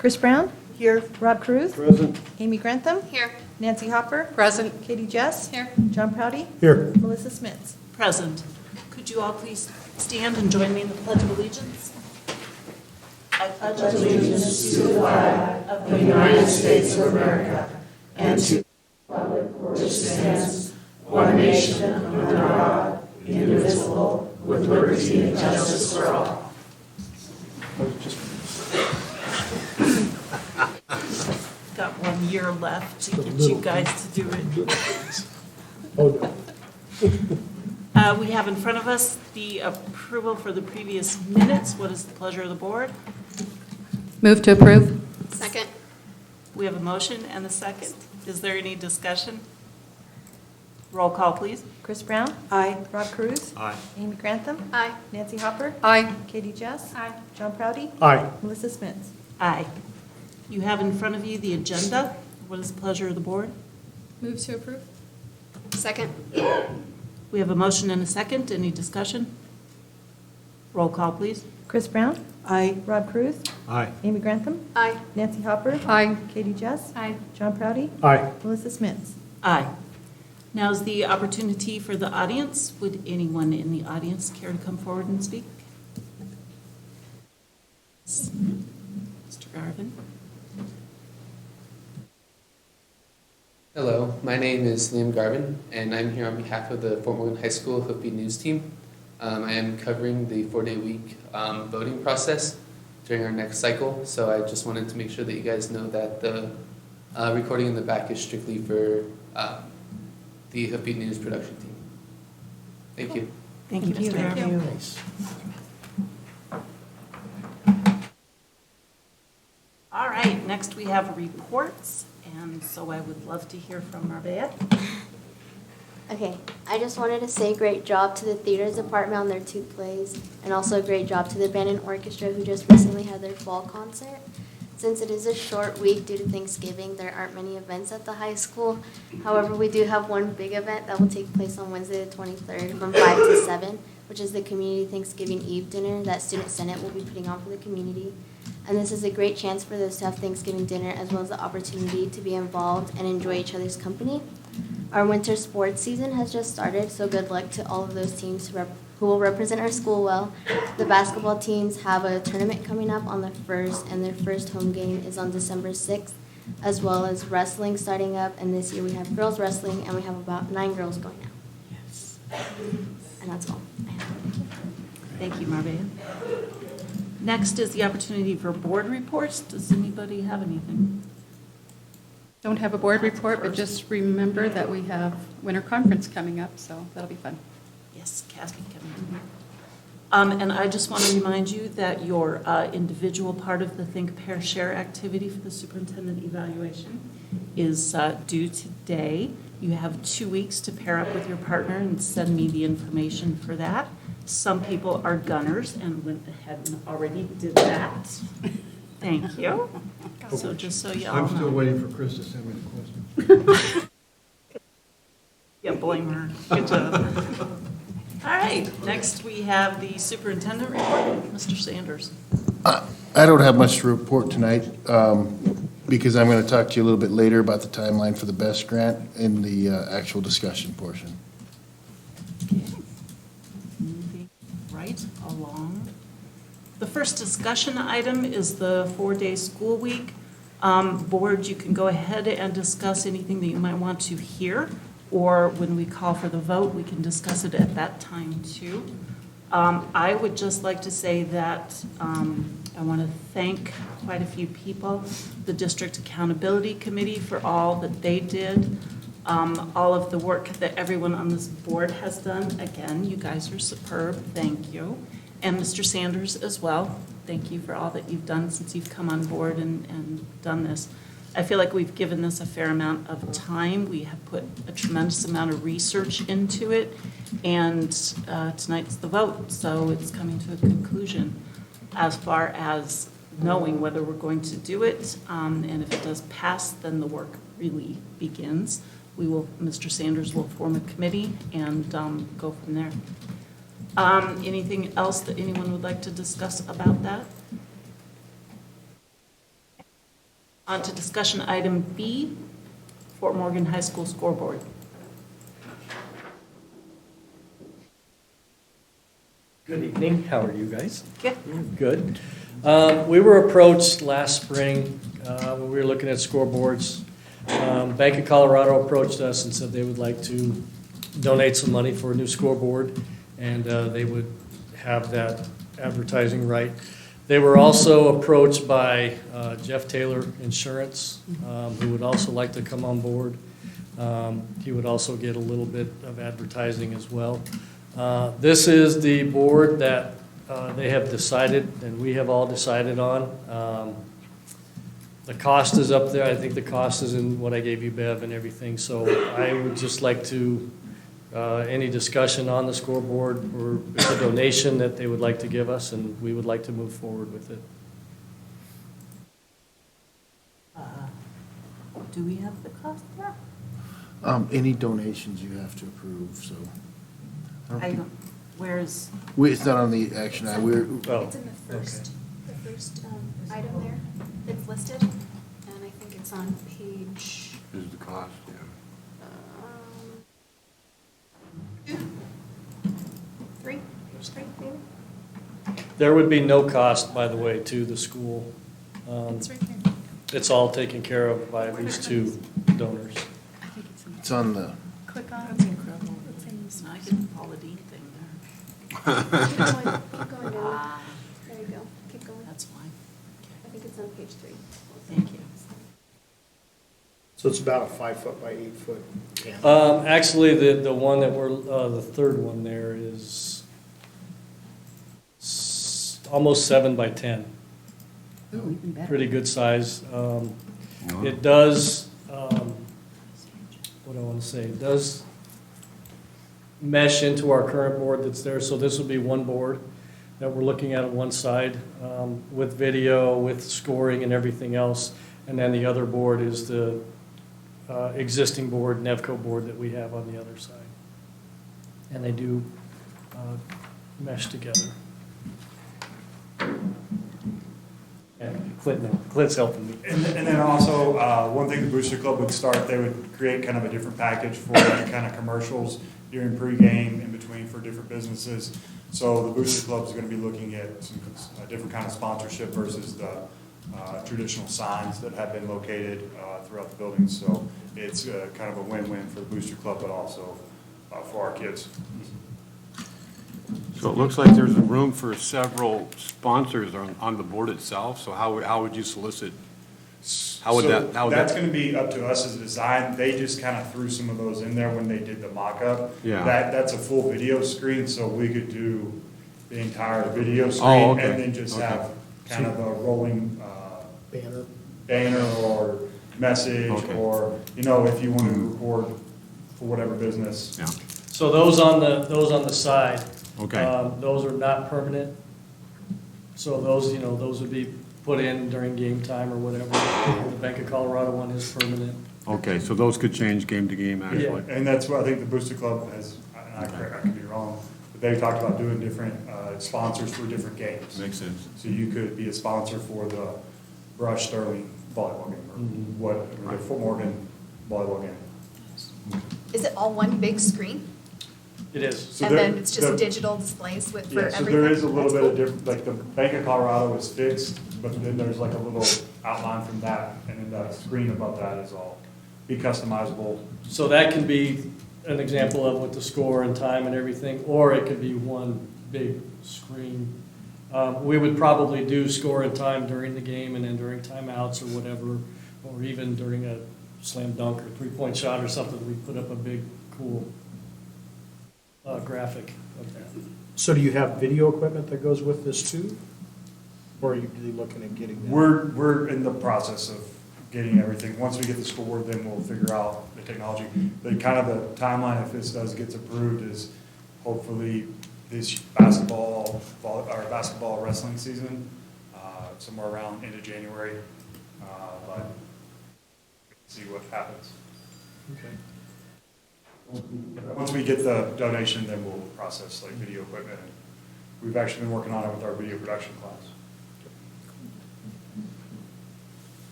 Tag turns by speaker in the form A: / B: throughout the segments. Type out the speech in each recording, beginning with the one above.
A: Chris Brown?
B: Here.
A: Rob Cruz?
C: Present.
A: Amy Grantham?
D: Here.
A: Nancy Hopper?
D: Present.
A: Katie Jess?
D: Here.
A: John Proudy?
C: Here.
A: Melissa Smits?
B: Present. Could you all please stand and join me in the Pledge of Allegiance? I pledge allegiance to the flag of the United States of America and to the republic for which stands one nation under God, indivisible, with liberty and justice for all. Got 1 year left to get you guys to do it. We have in front of us the approval for the previous minutes. What is the pleasure of the board?
D: Move to approve. Second.
B: We have a motion and a second. Is there any discussion? Roll call, please.
A: Chris Brown?
B: Aye.
A: Rob Cruz?
C: Aye.
A: Amy Grantham?
D: Aye.
A: Nancy Hopper?
D: Aye.
A: Katie Jess?
D: Aye.
A: John Proudy?
C: Aye.
A: Melissa Smits?
B: Aye. You have in front of you the agenda. What is the pleasure of the board?
D: Move to approve. Second.
B: We have a motion and a second. Any discussion? Roll call, please.
A: Chris Brown?
B: Aye.
A: Rob Cruz?
C: Aye.
A: Amy Grantham?
D: Aye.
A: Nancy Hopper?
D: Aye.
A: Katie Jess?
D: Aye.
A: John Proudy?
C: Aye.
A: Melissa Smits?
B: Aye. Now is the opportunity for the audience. Would anyone in the audience care to come forward and speak? Mr. Garvin?
E: Hello, my name is Liam Garvin, and I'm here on behalf of the Fort Morgan High School Hoofbeat News team. I am covering the 4-day week voting process during our next cycle, so I just wanted to make sure that you guys know that the recording in the back is strictly for the Hoofbeat News production team. Thank you.
B: Thank you, Mr. Garvin. All right, next we have reports, and so I would love to hear from Marbella.
F: Okay, I just wanted to say great job to the theater department on their 2 plays, and also a great job to the band and orchestra who just recently had their fall concert. Since it is a short week due to Thanksgiving, there aren't many events at the high school. However, we do have one big event that will take place on Wednesday the 23rd from 5 to 7, which is the Community Thanksgiving Eve dinner that Student Senate will be putting on for the community. And this is a great chance for those to have Thanksgiving dinner as well as the opportunity to be involved and enjoy each other's company. Our winter sports season has just started, so good luck to all of those teams who will represent our school well. The basketball teams have a tournament coming up on the 1st, and their first home game is on December 6th, as well as wrestling starting up. And this year we have girls wrestling, and we have about 9 girls going out.
B: Yes.
F: And that's all I have.
B: Thank you, Marbella. Next is the opportunity for board reports. Does anybody have anything?
G: Don't have a board report, but just remember that we have winter conference coming up, so that'll be fun.
B: Yes, Cassie coming. And I just want to remind you that your individual part of the Think, Pair, Share activity for the superintendent evaluation is due today. You have 2 weeks to pair up with your partner and send me the information for that. Some people are gunners and went ahead and already did that. Thank you. So just so you all know.
C: I'm still waiting for Chris to send me the question.
B: Yeah, blame her. Good job. All right, next we have the superintendent report. Mr. Sanders.
H: I don't have much to report tonight because I'm going to talk to you a little bit later about the timeline for the BEST grant in the actual discussion portion.
B: Moving right along. The first discussion item is the 4-day school week. Board, you can go ahead and discuss anything that you might want to hear, or when we call for the vote, we can discuss it at that time too. I would just like to say that I want to thank quite a few people, the District Accountability Committee for all that they did, all of the work that everyone on this board has done. Again, you guys are superb. Thank you. And Mr. Sanders as well. Thank you for all that you've done since you've come on board and done this. I feel like we've given this a fair amount of time. We have put a tremendous amount of research into it, and tonight's the vote, so it's coming to a conclusion as far as knowing whether we're going to do it, and if it does pass, then the work really begins. Mr. Sanders will form a committee and go from there. Anything else that anyone would like to discuss about that? On to discussion item B, Fort Morgan High School scoreboard.
I: Good evening, how are you guys?
B: Okay.
I: Good. We were approached last spring when we were looking at scoreboards. Bank of Colorado approached us and said they would like to donate some money for a new scoreboard, and they would have that advertising right. They were also approached by Jeff Taylor Insurance, who would also like to come on board. He would also get a little bit of advertising as well. This is the board that they have decided, and we have all decided on. The cost is up there. I think the cost is in what I gave you, Bev, and everything. So I would just like to, any discussion on the scoreboard, or it's a donation that they would like to give us, and we would like to move forward with it.
B: Do we have the cost there?
H: Any donations you have to approve, so.
B: I don't, where's,
H: It's not on the action item.
I: Oh,
D: It's in the
I: okay.
D: first item there. It's listed, and I think it's on page
C: Is the cost, yeah.
D: 2, 3, page 3, maybe?
I: There would be no cost, by the way, to the school.
D: It's right here.
I: It's all taken care of by these two donors.
G: I think it's in,
H: It's on the,
G: click on.
B: that's incredible.
G: It's in these.
B: I get the Paula Dean thing there.
F: Keep going down. There you go. Keep going.
B: That's fine.
F: I think it's on page 3.
B: Thank you.
C: So it's about a 5-foot by 8-foot can.
I: Actually, the one that we're, the third one there is almost 7 by 10.
G: Ooh, even better.
I: Pretty good size. It does, what do I want to say? It does mesh into our current board that's there. So this would be one board that we're looking at on one side with video, with scoring and everything else. And then the other board is the existing board, Nevco board that we have on the other side. And they do mesh together. And Clint's helping me.
J: And then also, one thing the Booster Club would start, they would create kind of a different package for kind of commercials during pregame, in between for different businesses. So the Booster Club is going to be looking at some different kind of sponsorship versus the traditional signs that have been located throughout the building. So it's kind of a win-win for the Booster Club, but also for our kids.
C: So it looks like there's a room for several sponsors on the board itself, so how would you solicit? How would
J: So
C: that? How would
J: that's
C: that?
J: going to be up to us as a design. They just kind of threw some of those in there when they did the mock-up.
C: Yeah.
J: That's a full video screen, so we could do the entire video
C: Oh,
J: screen
C: okay.
J: and then just
C: Okay.
J: have kind of a rolling banner or message,
C: Okay.
J: or, you know, if you want to record for whatever business.
C: Yeah,
I: So those on the side,
C: okay,
I: those are not permanent. So those, those would be put in during game time or whatever. The Bank of Colorado one is permanent.
C: okay, so those could change game to game, actually.
J: And that's what I think the Booster Club has, and I could be wrong, but they talked about doing different sponsors for different games.
C: Makes sense.
J: So you could be a sponsor for the Brush Sterling volleyball game, or or the Fort Morgan volleyball game.
D: Is it all one big screen?
I: It is.
J: So
D: And
J: there-
D: then it's just
J: the-
D: digital displays with, for
J: Yeah,
D: everything?
J: so there is a little
D: That's
J: bit of
D: cool.
J: different, like the Bank of Colorado is fixed, but then there's like a little outline from that, and then the screen above that is all be customizable.
I: So that can be an example of with the score and time and everything, or it could be one big screen. We would probably do score and time during the game, and then during timeouts or whatever, or even during a slam dunk or three-point shot or something, we put up a big, cool graphic of that.
K: So do you have video equipment that goes with this too? Or are you really looking at getting that?
J: We're in the process of getting everything. Once we get the scoreboard, then we'll figure out the technology. The kind of the timeline, if this gets approved, is hopefully this basketball wrestling season, somewhere around end of January, but see what happens.
I: Okay.
J: Once we get the donation, then we'll process like video equipment. We've actually been working on it with our video production class.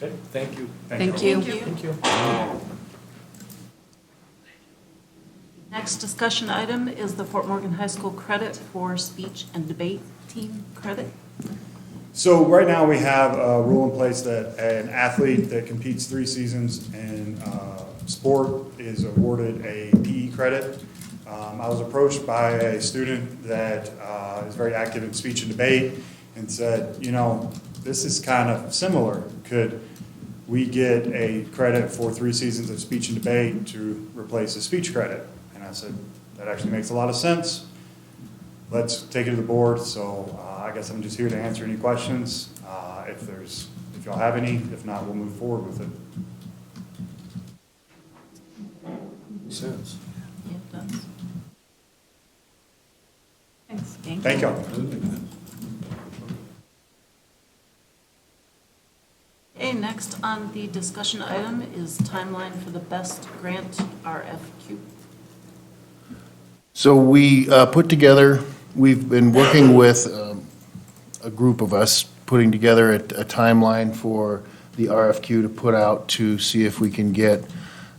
I: Okay, thank you.
G: Thank you.
I: Thank you.
B: Next discussion item is the Fort Morgan High School credit for speech and debate team credit.
J: So right now, we have a rule in place that an athlete that competes 3 seasons in sport is awarded a PE credit. I was approached by a student that is very active in speech and debate and said, you know, this is kind of similar. Could we get a credit for 3 seasons of speech and debate to replace a speech credit? And I said, that actually makes a lot of sense. Let's take it to the board. So I guess I'm just here to answer any questions, if y'all have any. If not, we'll move forward with it.
I: Makes sense.
B: Yeah, it does. Thanks.
J: Thank y'all.
B: Okay, next on the discussion item is timeline for the best grant RFQ.
H: So we put together, we've been working with a group of us, putting together a timeline for the RFQ to put out to see if we can get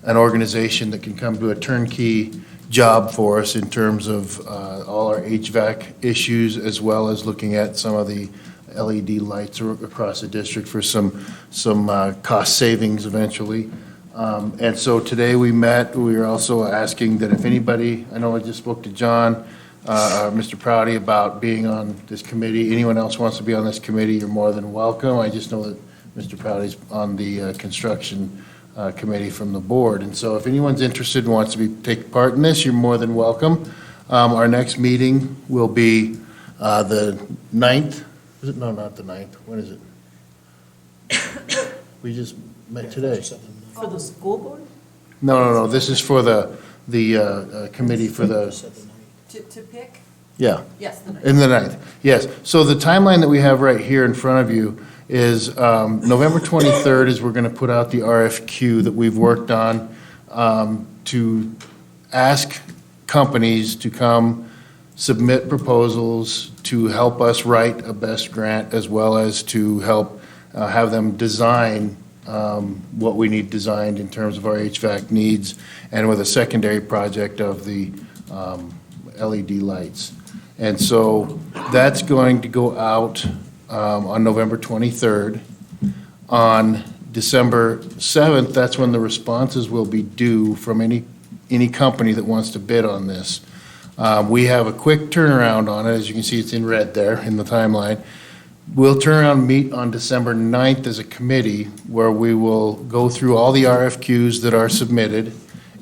H: an organization that can come to a turnkey job for us in terms of all our HVAC issues, as well as looking at some of the LED lights across the district for some cost savings eventually. And so today we met, we were also asking that if anybody, I know I just spoke to John, Mr. Prouty about being on this committee. Anyone else wants to be on this committee, you're more than welcome. I just know that Mr. Prouty's on the construction committee from the board. And so if anyone's interested and wants to take part in this, you're more than welcome. Our next meeting will be the 9th. Is it? No, not the 9th. When is it? We just met today.
B: For the school board?
H: No. This is for the committee for the,
A: To pick?
H: yeah.
A: Yes, the
H: In the 9th, yes. So the timeline that we have right here in front of you is November 23rd is we're going to put out the RFQ that we've worked on to ask companies to come submit proposals to help us write a best grant, as well as to help have them design what we need designed in terms of our HVAC needs, and with a secondary project of the LED lights. And so that's going to go out on November 23rd. On December 7th, that's when the responses will be due from any company that wants to bid on this. We have a quick turnaround on it. As you can see, it's in red there in the timeline. We'll turn around and meet on December 9th as a committee, where we will go through all the RFQs that are submitted,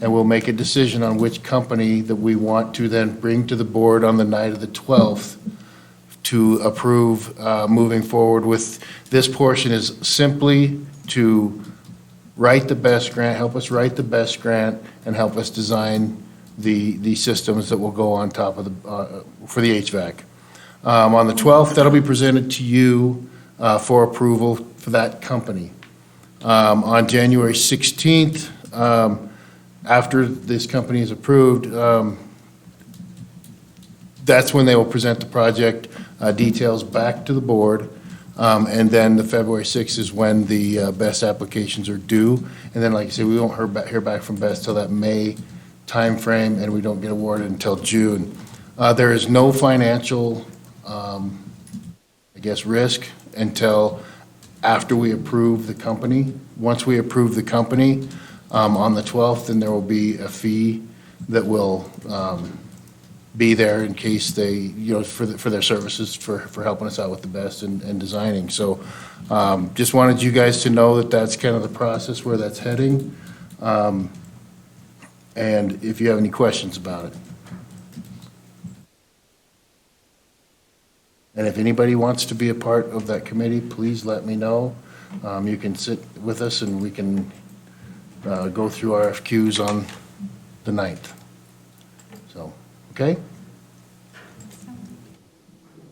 H: and we'll make a decision on which company that we want to then bring to the board on the night of the 12th to approve moving forward with. This portion is simply to write the best grant, help us write the best grant, and help us design the systems that will go on top of the, for the HVAC. On the 12th, that'll be presented to you for approval for that company. On January 16th, after this company is approved, that's when they will present the project details back to the board. And then the February 6th is when the BEST applications are due. And then, like I said, we won't hear back from BEST till that May timeframe, and we don't get awarded until June. There is no financial, risk until after we approve the company. Once we approve the company on the 12th, then there will be a fee that will be there in case they, for their services for helping us out with the BEST and designing. So just wanted you guys to know that that's kind of the process where that's heading. And if you have any questions about it. And if anybody wants to be a part of that committee, please let me know. You can sit with us and we can go through RFQs on the 9th. So, okay?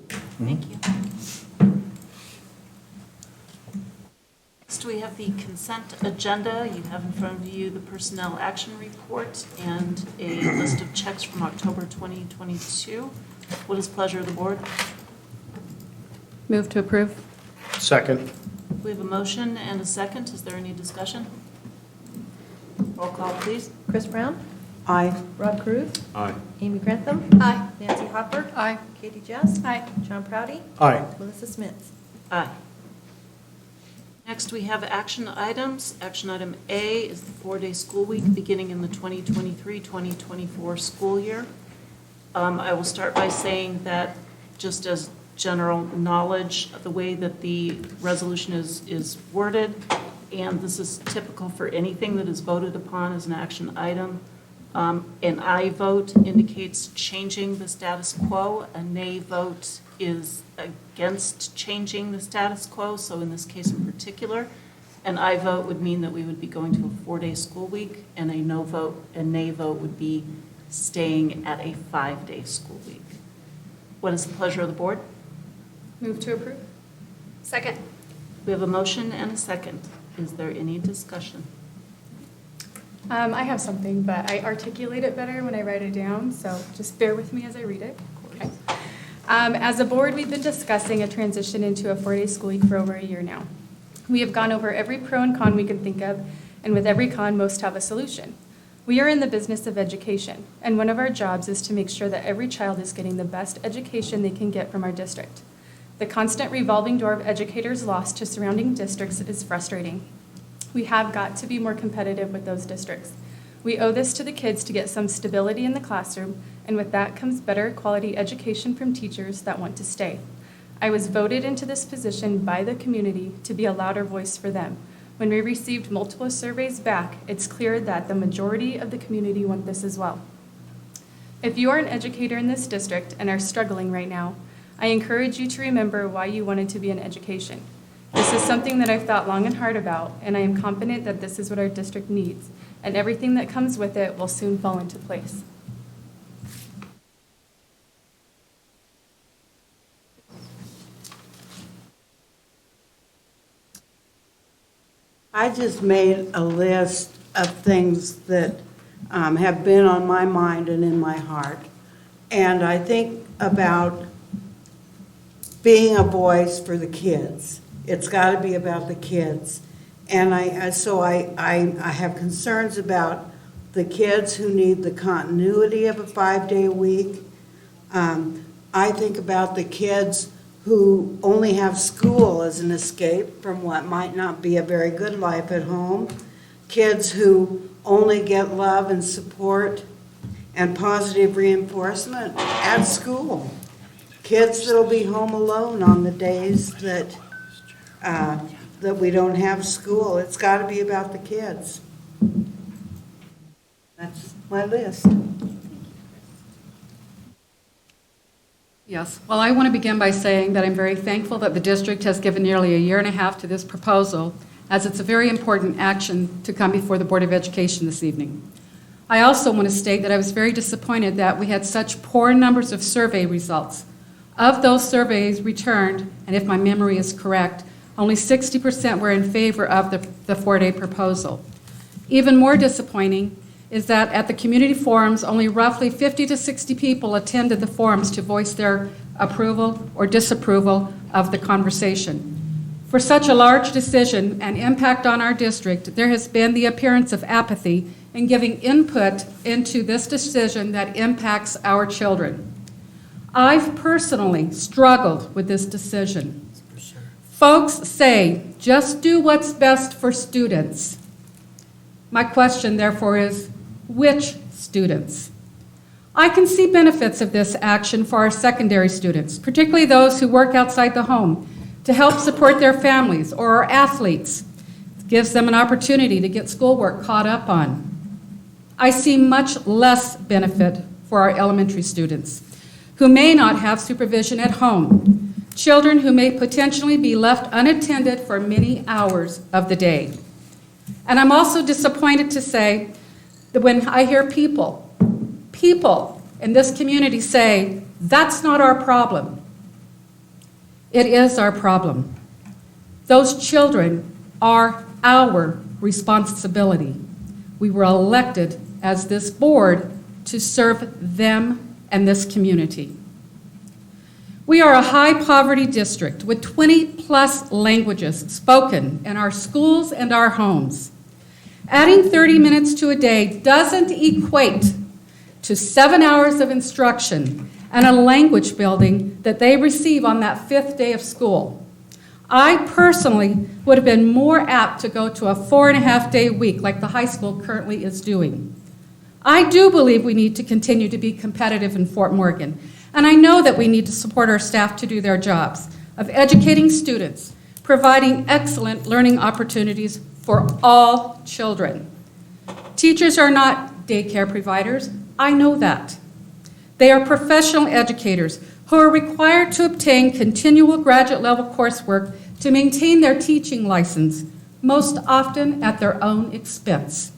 B: Thank you. Next, we have the consent agenda. You have in front of you the personnel action report and a list of checks from October 2022. What is pleasure of the board?
G: Move to approve.
K: Second.
B: We have a motion and a second. Is there any discussion? Roll call, please.
A: Chris Brown?
K: Aye.
A: Rob Cruz?
C: Aye.
A: Amy Grantham?
D: Aye.
A: Nancy Hopper?
G: Aye.
A: Katie Jess?
D: Aye.
A: John Proudy?
K: Aye.
A: Melissa Smith?
B: Aye. Next, we have action items. Action item A is the 4-day school week beginning in the 2023-2024 school year. I will start by saying that, just as general knowledge, the way that the resolution is worded, and this is typical for anything that is voted upon as an action item. An aye vote indicates changing the status quo. A nay vote is against changing the status quo. So in this case in particular, an aye vote would mean that we would be going to a 4-day school week, and a nay vote would be staying at a 5-day school week. What is the pleasure of the board?
D: Move to approve. Second.
B: We have a motion and a second. Is there any discussion?
L: I have something, but I articulate it better when I write it down, so just bear with me as I read it. Okay. As a board, we've been discussing a transition into a 4-day school week for over a year now. We have gone over every pro and con we can think of, and with every con, most have a solution. We are in the business of education, and one of our jobs is to make sure that every child is getting the best education they can get from our district. The constant revolving door of educators lost to surrounding districts is frustrating. We have got to be more competitive with those districts. We owe this to the kids to get some stability in the classroom, and with that comes better quality education from teachers that want to stay. I was voted into this position by the community to be a louder voice for them. When we received multiple surveys back, it's clear that the majority of the community want this as well. If you are an educator in this district and are struggling right now, I encourage you to remember why you wanted to be in education. This is something that I've thought long and hard about, and I am confident that this is what our district needs, and everything that comes with it will soon fall into place.
M: I just made a list of things that have been on my mind and in my heart. And I think about being a voice for the kids. It's got to be about the kids. And I have concerns about the kids who need the continuity of a 5-day week. I think about the kids who only have school as an escape from what might not be a very good life at home. Kids who only get love and support and positive reinforcement at school. Kids that'll be home alone on the days that we don't have school. It's got to be about the kids. That's my list.
G: Yes, well, I want to begin by saying that I'm very thankful that the district has given nearly a year and a half to this proposal, as it's a very important action to come before the Board of Education this evening. I also want to state that I was very disappointed that we had such poor numbers of survey results. Of those surveys returned, and if my memory is correct, only 60% were in favor of the 4-day proposal. Even more disappointing is that at the community forums, only roughly 50 to 60 people attended the forums to voice their approval or disapproval of the conversation. For such a large decision and impact on our district, there has been the appearance of apathy in giving input into this decision that impacts our children. I've personally struggled with this decision. Folks say, just do what's best for students. My question, therefore, is, which students? I can see benefits of this action for our secondary students, particularly those who work outside the home, to help support their families, or our athletes. It gives them an opportunity to get schoolwork caught up on. I see much less benefit for our elementary students, who may not have supervision at home, children who may potentially be left unattended for many hours of the day. And I'm also disappointed to say that when I hear people in this community say, that's not our problem. It is our problem. Those children are our responsibility. We were elected as this board to serve them and this community. We are a high-poverty district with 20-plus languages spoken in our schools and our homes. Adding 30 minutes to a day doesn't equate to 7 hours of instruction and a language building that they receive on that 5th day of school. I personally would have been more apt to go to a 4.5-day week like the high school currently is doing. I do believe we need to continue to be competitive in Fort Morgan, and I know that we need to support our staff to do their jobs of educating students, providing excellent learning opportunities for all children. Teachers are not daycare providers. I know that. They are professional educators who are required to obtain continual graduate-level coursework to maintain their teaching license, most often at their own expense.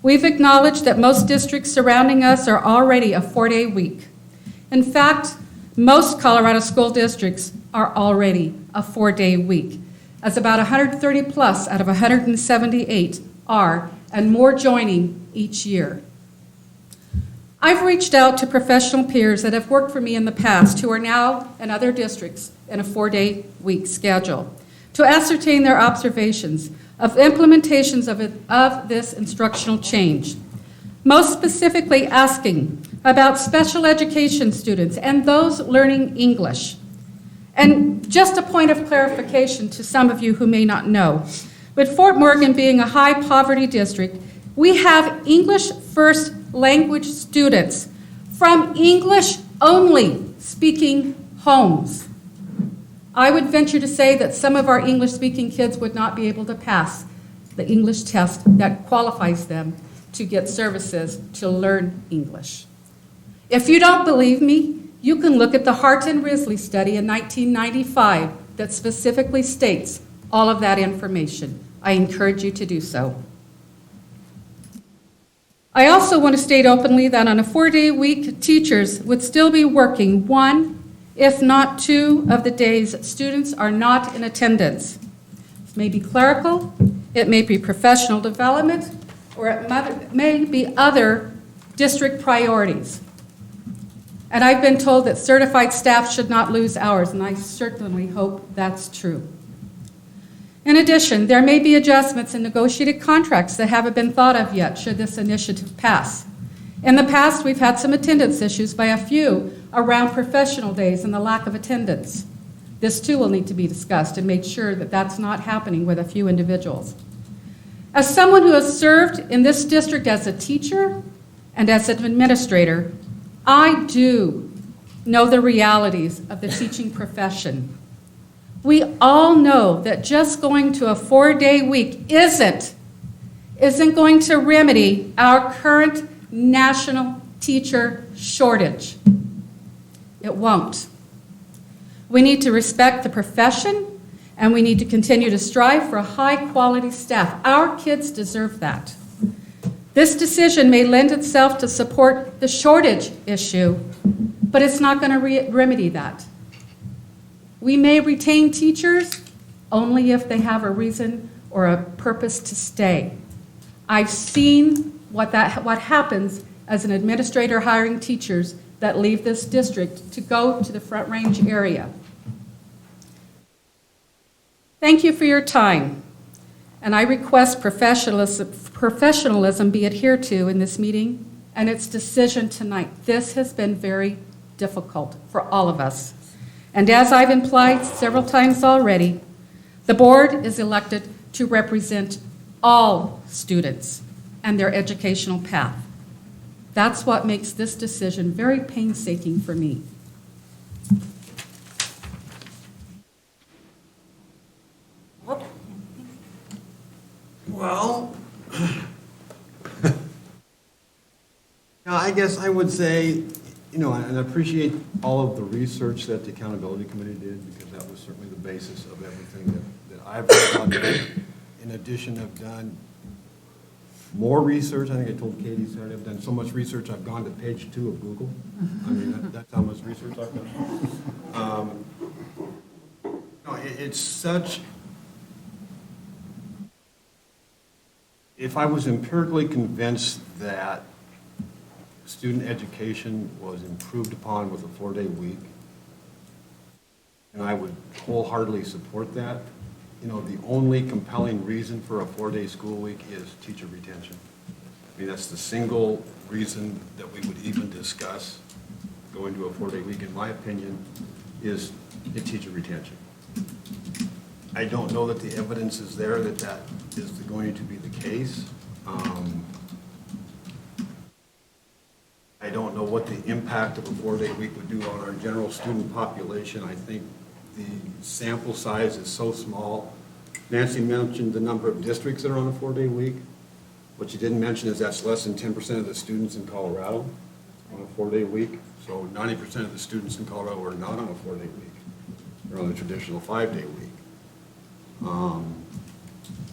G: We've acknowledged that most districts surrounding us are already a 4-day week. In fact, most Colorado school districts are already a 4-day week, as about 130 plus out of 178 are, and more joining each year. I've reached out to professional peers that have worked for me in the past who are now in other districts in a 4-day week schedule to ascertain their observations of implementations of this instructional change, most specifically asking about special education students and those learning English. And just a point of clarification to some of you who may not know, with Fort Morgan being a high poverty district, we have English first language students from English only speaking homes. I would venture to say that some of our English speaking kids would not be able to pass the English test that qualifies them to get services to learn English. If you don't believe me, you can look at the Hart and Risley study in 1995 that specifically states all of that information. I encourage you to do so. I also want to state openly that on a 4-day week, teachers would still be working 1, if not 2, of the days students are not in attendance. It may be clerical, it may be professional development, or it may be other district priorities. And I've been told that certified staff should not lose hours, and I certainly hope that's true. In addition, there may be adjustments in negotiated contracts that haven't been thought of yet should this initiative pass. In the past, we've had some attendance issues by a few around professional days and the lack of attendance. This too will need to be discussed and made sure that that's not happening with a few individuals. As someone who has served in this district as a teacher and as an administrator, I do know the realities of the teaching profession. We all know that just going to a 4-day week isn't going to remedy our current national teacher shortage. It won't. We need to respect the profession, and we need to continue to strive for a high-quality staff. Our kids deserve that. This decision may lend itself to support the shortage issue, but it's not going to remedy that. We may retain teachers only if they have a reason or a purpose to stay. I've seen what happens as an administrator hiring teachers that leave this district to go to the Front Range area. Thank you for your time, and I request professionalism be adhered to in this meeting and its decision tonight. This has been very difficult for all of us. And as I've implied several times already, the board is elected to represent all students and their educational path. That's what makes this decision very painstaking for me.
N: Well, I guess I would say, and I appreciate all of the research that the Accountability Committee did, because that was certainly the basis of everything that I've done. In addition, I've done more research. I think I told Katie Saturday, I've done so much research, I've gone to page 2 of Google. I mean, that's how much research I've done. It's such... If I was empirically convinced that student education was improved upon with a 4-day week, and I would wholeheartedly support that. You know, the only compelling reason for a 4-day school week is teacher retention. I mean, that's the single reason that we would even discuss going to a 4-day week, in my opinion, is the teacher retention. I don't know that the evidence is there that that is going to be the case. I don't know what the impact of a 4-day week would do on our general student population. I think the sample size is so small. Nancy mentioned the number of districts that are on a 4-day week. What you didn't mention is that's less than 10% of the students in Colorado on a 4-day week. So 90% of the students in Colorado are not on a 4-day week. They're on a traditional 5-day week.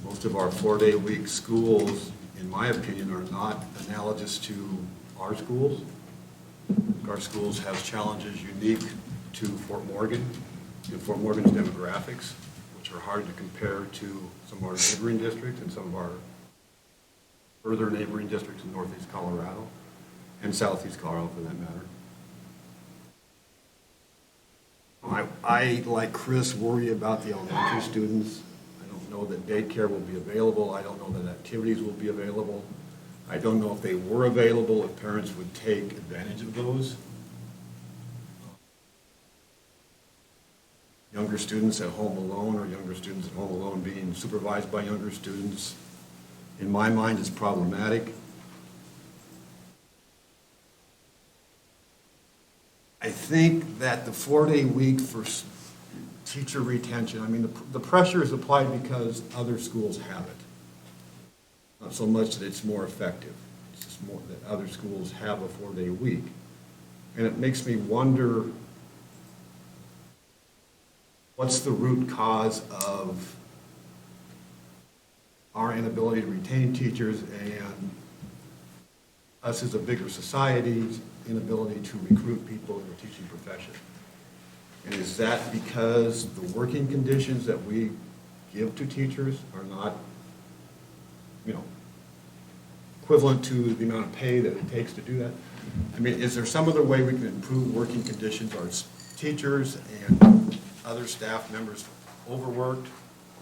N: Most of our 4-day week schools, in my opinion, are not analogous to our schools. Our schools have challenges unique to Fort Morgan and Fort Morgan's demographics, which are hard to compare to some of our neighboring districts and some of our further neighboring districts in northeast Colorado and southeast Colorado for that matter. I, like Chris, worry about the elementary students. I don't know that daycare will be available. I don't know that activities will be available. I don't know if they were available, if parents would take advantage of those. Younger students at home alone, or younger students at home alone being supervised by younger students, in my mind, is problematic. I think that the 4-day week for teacher retention, I mean, the pressure is applied because other schools have it. Not so much that it's more effective. It's just more that other schools have a 4-day week. And it makes me wonder, what's the root cause of our inability to retain teachers and us as a bigger society's inability to recruit people in the teaching profession? And is that because the working conditions that we give to teachers are not, equivalent to the amount of pay that it takes to do that? I mean, is there some other way we can improve working conditions? Are teachers and other staff members overworked,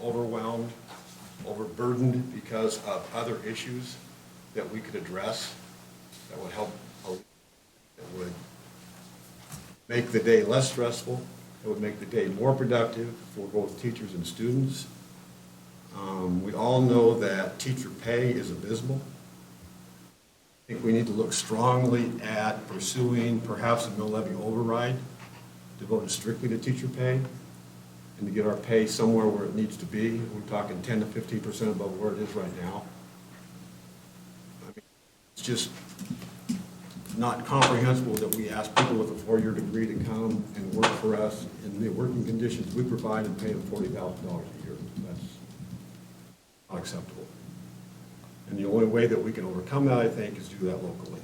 N: overwhelmed, overburdened because of other issues that we could address that would help, that would make the day less stressful, that would make the day more productive for both teachers and students? We all know that teacher pay is abysmal. I think we need to look strongly at pursuing perhaps a mill levy override devoted strictly to teacher pay and to get our pay somewhere where it needs to be. We're talking 10 to 15% above where it is right now. I mean, it's just not comprehensible that we ask people with a 4-year degree to come and work for us in the working conditions we provide and pay them $40,000 a year. That's not acceptable. And the only way that we can overcome that, I think, is to do that locally.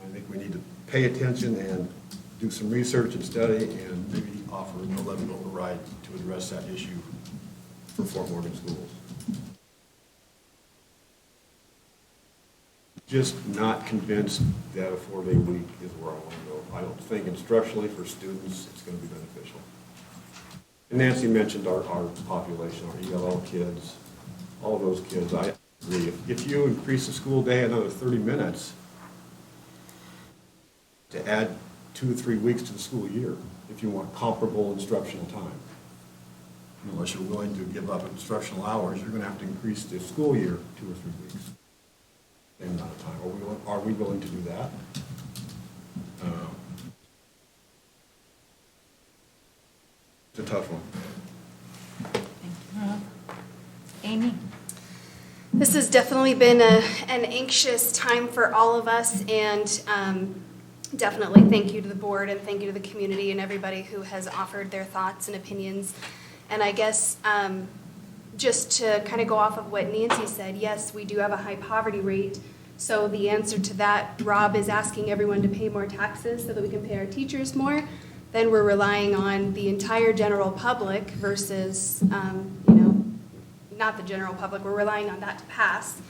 N: I think we need to pay attention and do some research and study and maybe offer a no levy override to address that issue for Fort Morgan schools. Just not convinced that a 4-day week is where I want to go. I don't think instructionally for students it's going to be beneficial. And Nancy mentioned our population, our ELL kids, all of those kids. I agree. If you increase the school day another 30 minutes to add 2 to 3 weeks to the school year, if you want comparable instructional time, unless you're willing to give up instructional hours, you're going to have to increase the school year 2 or 3 weeks. Same amount of time. Are we willing to do that? It's a tough one.
B: Thank you, Rob. Amy?
D: This has definitely been an anxious time for all of us, and definitely thank you to the board and thank you to the community and everybody who has offered their thoughts and opinions. And I guess just to kind of go off of what Nancy said, yes, we do have a high poverty rate. So the answer to that, Rob is asking everyone to pay more taxes so that we can pay our teachers more. Then we're relying on the entire general public versus, not the general public. We're relying on that to pass.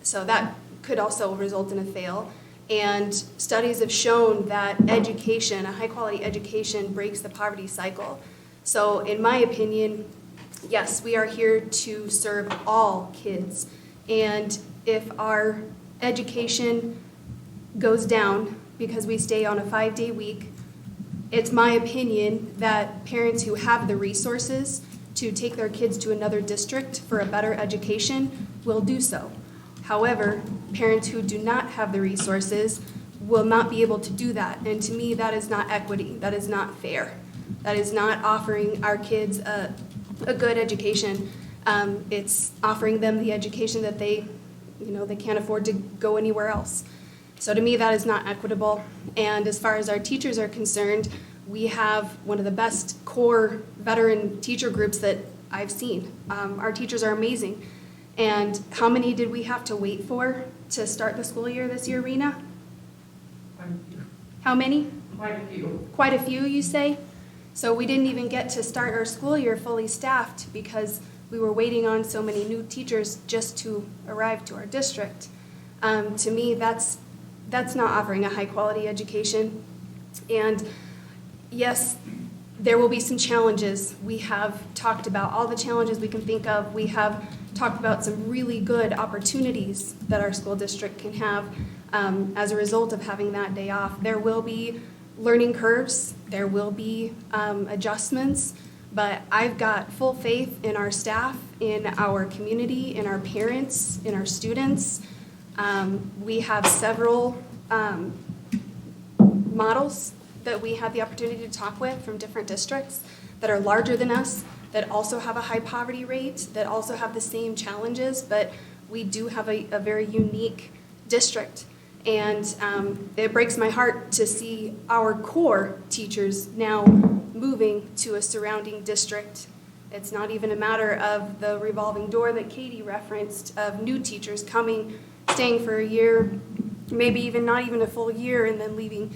D: So that could also result in a fail. And studies have shown that education, a high quality education, breaks the poverty cycle. So in my opinion, yes, we are here to serve all kids. And if our education goes down because we stay on a 5-day week, it's my opinion that parents who have the resources to take their kids to another district for a better education will do so. However, parents who do not have the resources will not be able to do that. And to me, that is not equity. That is not fair. That is not offering our kids a good education. It's offering them the education that they can't afford to go anywhere else. So to me, that is not equitable. And as far as our teachers are concerned, we have one of the best core veteran teacher groups that I've seen. Our teachers are amazing. And how many did we have to wait for to start the school year this year, Rena? How many?
G: Quite a few.
D: Quite a few, you say? So we didn't even get to start our school year fully staffed because we were waiting on so many new teachers just to arrive to our district. To me, that's not offering a high-quality education. And yes, there will be some challenges. We have talked about all the challenges we can think of. We have talked about some really good opportunities that our school district can have as a result of having that day off. There will be learning curves. There will be adjustments. But I've got full faith in our staff, in our community, in our parents, in our students. We have several models that we had the opportunity to talk with from different districts that are larger than us, that also have a high poverty rate, that also have the same challenges, but we do have a very unique district. And it breaks my heart to see our core teachers now moving to a surrounding district. It's not even a matter of the revolving door that Katie referenced of new teachers coming, staying for a year, maybe even not even a full year and then leaving.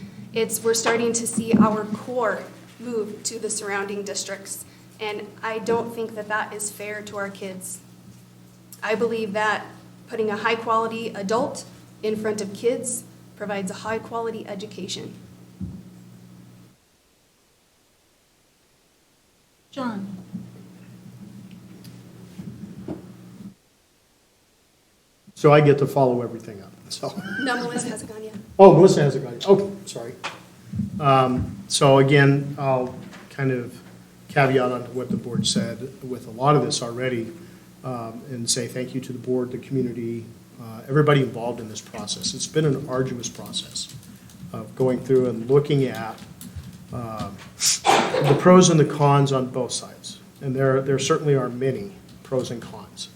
D: We're starting to see our core move to the surrounding districts. And I don't think that that is fair to our kids. I believe that putting a high-quality adult in front of kids provides a high-quality education.
B: John?
K: So I get to follow everything up, so.
D: No, Melissa hasn't gone yet.
K: Oh, Melissa hasn't got it. Okay, sorry. So again, I'll kind of caveat on what the board said with a lot of this already, and say thank you to the board, the community, everybody involved in this process. It's been an arduous process of going through and looking at the pros and the cons on both sides. And there certainly are many pros and cons.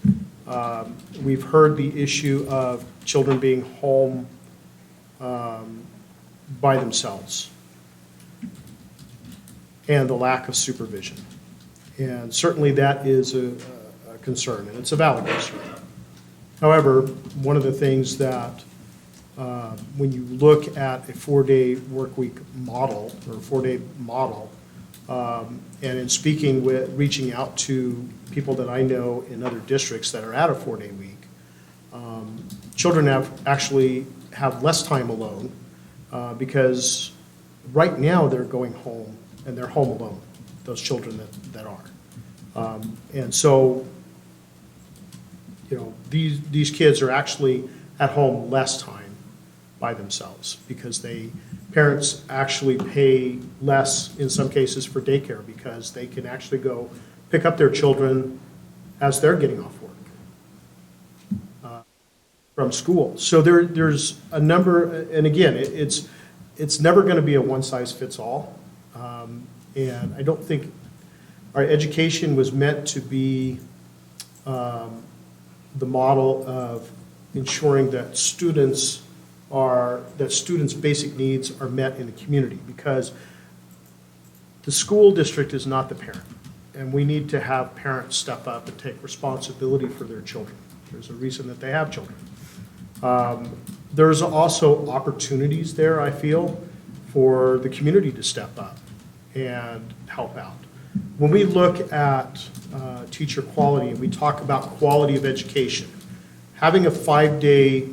K: We've heard the issue of children being home by themselves and the lack of supervision. And certainly that is a concern, and it's a valid concern. However, one of the things that when you look at a 4-day work week model or a 4-day model, and in speaking with, reaching out to people that I know in other districts that are at a 4-day week, children actually have less time alone because right now they're going home and they're home alone, those children that are. And so, you know, these kids are actually at home less time by themselves because parents actually pay less in some cases for daycare because they can actually go pick up their children as they're getting off work from school. So there's a number, and again, it's never going to be a one-size-fits-all. And I don't think our education was meant to be the model of ensuring that students' basic needs are met in the community, because the school district is not the parent, and we need to have parents step up and take responsibility for their children. There's a reason that they have children. There's also opportunities there, I feel, for the community to step up and help out. When we look at teacher quality and we talk about quality of education, having a 5-day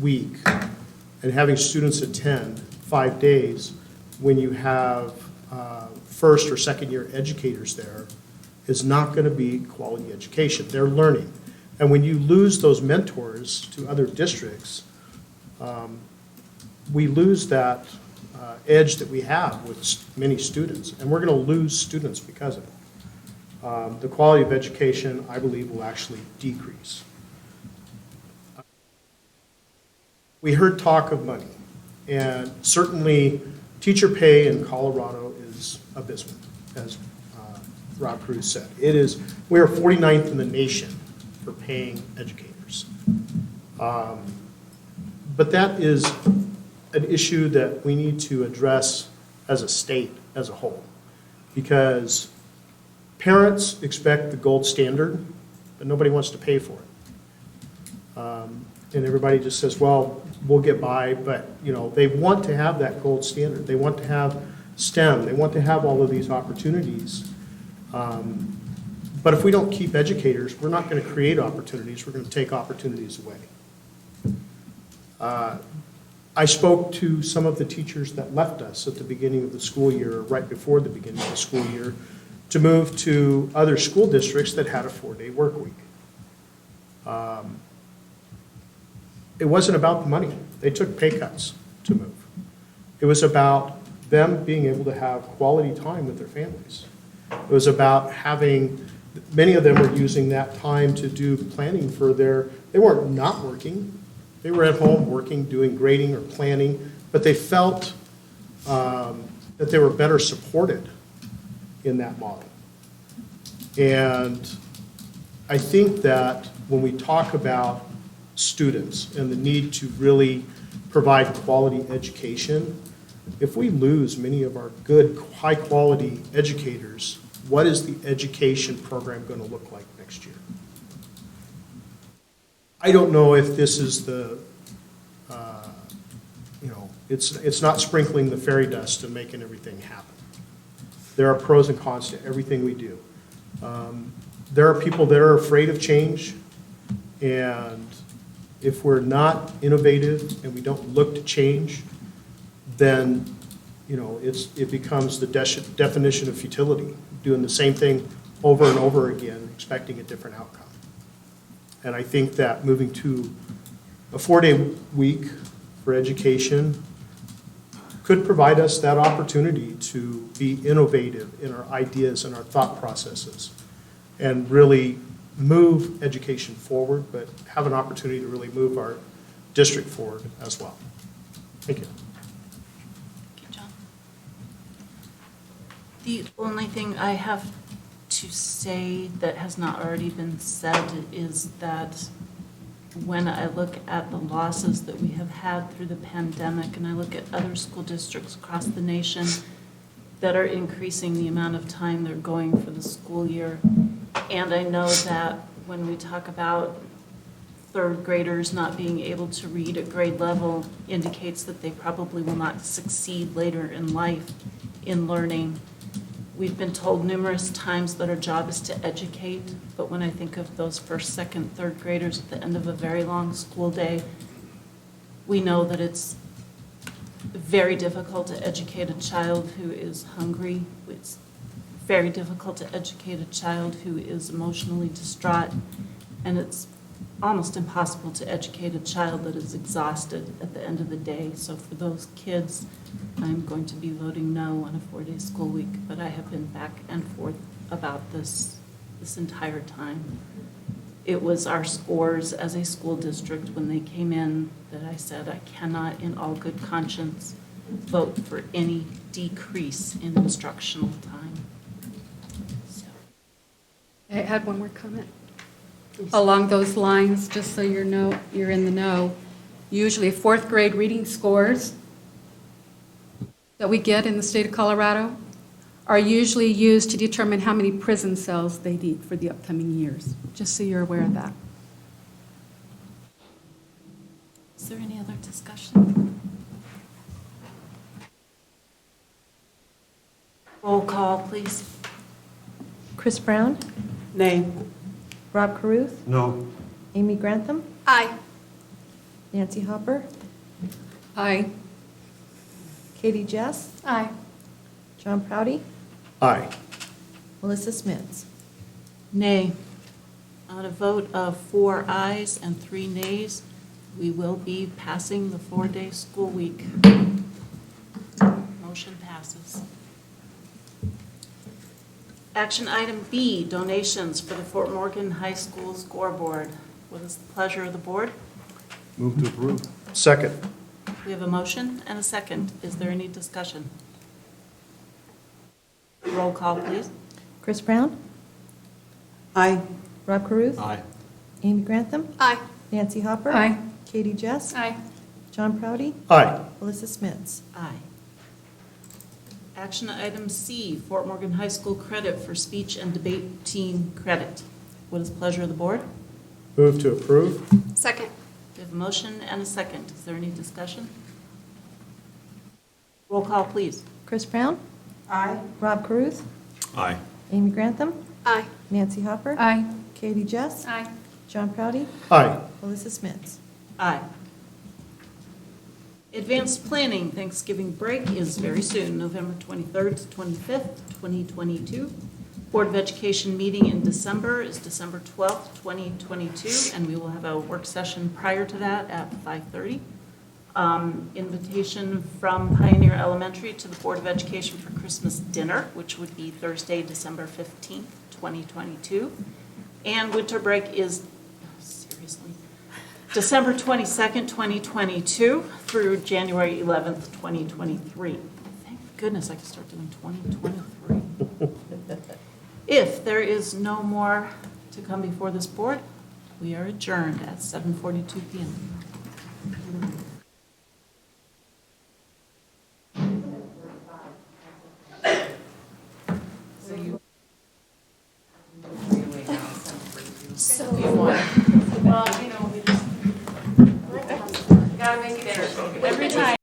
K: week and having students attend 5 days when you have first or second year educators there is not going to be quality education. They're learning. And when you lose those mentors to other districts, we lose that edge that we have with many students, and we're going to lose students because of it. The quality of education, I believe, will actually decrease. We heard talk of money, and certainly teacher pay in Colorado is abysmal, as Rob Cruz said. It is, we are 49th in the nation for paying educators. But that is an issue that we need to address as a state as a whole, because parents expect the gold standard, but nobody wants to pay for it. And everybody just says, well, we'll get by, but they want to have that gold standard. They want to have STEM. They want to have all of these opportunities. But if we don't keep educators, we're not going to create opportunities. We're going to take opportunities away. I spoke to some of the teachers that left us at the beginning of the school year, right before the beginning of the school year, to move to other school districts that had a 4-day work week. It wasn't about the money. They took pay cuts to move. It was about them being able to have quality time with their families. It was about having, many of them were using that time to do planning for they weren't not working. They were at home working, doing grading or planning, but they felt that they were better supported in that model. And I think that when we talk about students and the need to really provide quality education, if we lose many of our good, high-quality educators, what is the education program going to look like next year? I don't know if this is it's not sprinkling the fairy dust and making everything happen. There are pros and cons to everything we do. There are people that are afraid of change, and if we're not innovative and we don't look to change, then it becomes the definition of futility, doing the same thing over and over again, expecting a different outcome. And I think that moving to a 4-day week for education could provide us that opportunity to be innovative in our ideas and our thought processes and really move education forward, but have an opportunity to really move our district forward as well. Thank you.
B: Thank you, John. The only thing I have to say that has not already been said is that when I look at the losses that we have had through the pandemic, and I look at other school districts across the nation that are increasing the amount of time they're going for the school year, and I know that when we talk about third graders not being able to read at grade level indicates that they probably will not succeed later in life in learning. We've been told numerous times that our job is to educate, but when I think of those first, second, third graders at the end of a very long school day, we know that it's very difficult to educate a child who is hungry. It's very difficult to educate a child who is emotionally distraught, and it's almost impossible to educate a child that is exhausted at the end of the day. So for those kids, I'm going to be voting no on a 4-day school week, but I have been back and forth about this entire time. It was our scores as a school district when they came in that I said I cannot in all good conscience vote for any decrease in instructional time. So.
G: I had one more comment. Along those lines, just so you're in the know, usually 4th grade reading scores that we get in the state of Colorado are usually used to determine how many prison cells they need for the upcoming years, just so you're aware of that.
B: Is there any other discussion? Roll call, please.
A: Chris Brown,
M: Nay.
A: Rob Caruth,
N: No.
A: Amy Grantham,
D: Aye.
A: Nancy Hopper,
G: Aye.
A: Katie Jess,
L: Aye.
A: John Proudy,
K: Aye.
A: Melissa Smits.
B: Nay. On a vote of 4 ayes and 3 nays, we will be passing the 4-day school week. Motion passes. Action item B, donations for the Fort Morgan High School scoreboard. What is the pleasure of the board?
N: Move to approve.
K: Second.
B: We have a motion and a second. Is there any discussion? Roll call, please.
A: Chris Brown,
M: Aye.
A: Rob Caruth.
C: Aye.
A: Amy Grantham,
D: Aye.
A: Nancy Hopper.
G: Aye.
A: Katie Jess.
L: Aye.
A: John Proudy,
K: Aye.
A: Melissa Smits.
B: Aye. Action item C, Fort Morgan High School credit for speech and debate team credit. What is the pleasure of the board?
K: Move to approve.
D: Second.
B: We have a motion and a second. Is there any discussion? Roll call, please.
A: Chris Brown,
M: Aye.
A: Rob Caruth,
C: Aye.
A: Amy Grantham,
D: Aye.
A: Nancy Hopper.
G: Aye.
A: Katie Jess.
L: Aye.
A: John Proudy,
K: Aye.
A: Melissa Smits.
B: Aye. Advanced planning, Thanksgiving break is very soon, November 23rd to 25th, 2022. Board of Education meeting in December is December 12th, 2022, and we will have a work session prior to that at 5:30. Invitation from Pioneer Elementary to the Board of Education for Christmas dinner, which would be Thursday, December 15th, 2022. And winter break is, seriously, December 22nd, 2022 through January 11th, 2023. Thank goodness I can start doing 2023. If there is no more to come before this board, we are adjourned at 7:42 p.m.